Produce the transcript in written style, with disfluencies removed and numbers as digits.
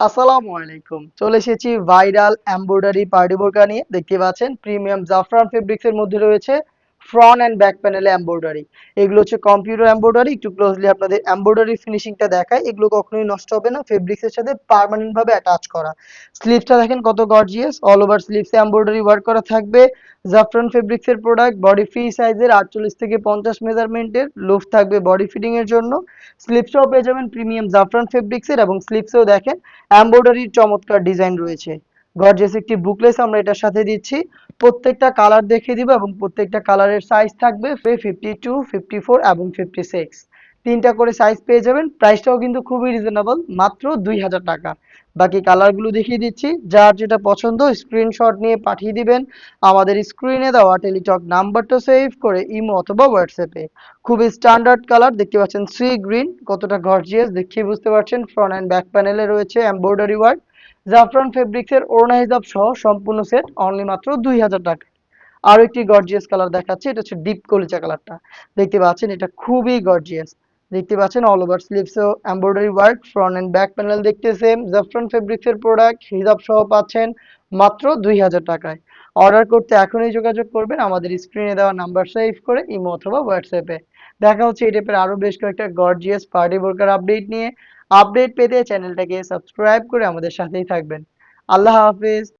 আসসালামু আলাইকুম। চলে এসেছি ভাইরাল এমব্রয়ডারি পার্টি বোরকা নিয়ে। দেখতে পাচ্ছেন প্রিমিয়াম জাফরান ফেব্রিক্স এর মধ্যে রয়েছে ফ্রন্ট অ্যান্ড ব্যাক প্যানেলে এমব্রয়ডারি। এগুলো হচ্ছে কম্পিউটার এমব্রয়ডারি। একটু ক্লোজলি আপনাদের এমব্রয়ডারি ফিনিশিংটা দেখায়। এগুলো কখনোই নষ্ট হবে না। ফেব্রিক্স এর সাথে পার্মানেন্ট ভাবে অ্যাটাচ করা। স্লিভসটা দেখেন কত গর্জিয়াস। অল ওভার স্লিভসে এমব্রয়ডারি ওয়ার্ক করা থাকবে। জাফরান ফেব্রিক্স এর প্রোডাক্ট বডি ফ্রি সাইজের 48 থেকে 50 মেজারমেন্টের লুফ থাকবে বডি ফিটিং এর জন্য। স্লিভসটাও পেয়ে যাবেন প্রিমিয়াম জাফরান ফেব্রিক্স এর এবং স্লিভসেও দেখেন এমব্রয়ডারির চমৎকার ডিজাইন রয়েছে। গর্জিয়াস একটি বুকলেস আমরা এটার সাথে দিচ্ছি। প্রত্যেকটা কালার দেখিয়ে দিব এবং প্রত্যেকটা কালারের সাইজ থাকবে 52, 54 এবং 56। তিনটা করে সাইজ পেয়ে যাবেন। প্রাইসটাও কিন্তু খুবই রিজনেবল, মাত্র 2000 টাকা। বাকি কালারগুলো দেখিয়ে দিচ্ছি। যার যেটা পছন্দ স্ক্রিনশট নিয়ে পাঠিয়ে দিবেন আমাদের স্ক্রিনে দেওয়া টেলিটক নাম্বারটা সেভ করে ইমো অথবা হোয়াটসঅ্যাপে। খুবই স্ট্যান্ডার্ড কালার দেখতে পাচ্ছেন, সি গ্রিন, কতটা গর্জিয়াস দেখিয়ে বুঝতে পারছেন। ফ্রন্ট অ্যান্ড ব্যাক প্যানেলে রয়েছে এমব্রয়ডারি ওয়ার্ক। জাফরান ফেব্রিক্স এর ওড়না হিজাব সহ সম্পূর্ণ সেট অনলি মাত্র 2000 টাকা। আরো একটি গর্জিয়াস কালার দেখাচ্ছি, এটা হচ্ছে ডিপ কলিজা কালারটা। দেখতে পাচ্ছেন এটা খুবই গর্জিয়াস। দেখতে পাচ্ছেন অল ওভার স্লিভসেও embroidery work, front and back panel দেখতে সেম। জাফরান ফেব্রিক্স এর প্রোডাক্ট হিজাব সহ পাচ্ছেন মাত্র 2000 টাকায়। অর্ডার করতে এখনই যোগাযোগ করবেন আমাদের স্ক্রিনে দেওয়া নাম্বার সেভ করে ইমো অথবা হোয়াটসঅ্যাপে। দেখা হচ্ছে এই টাইপের আরো বেশ কয়েকটা গর্জিয়াস পার্টি বোরকার আপডেট নিয়ে। আপডেট পেতে চ্যানেলটাকে সাবস্ক্রাইব করে আমাদের সাথেই থাকবেন। আল্লাহ হাফিজ।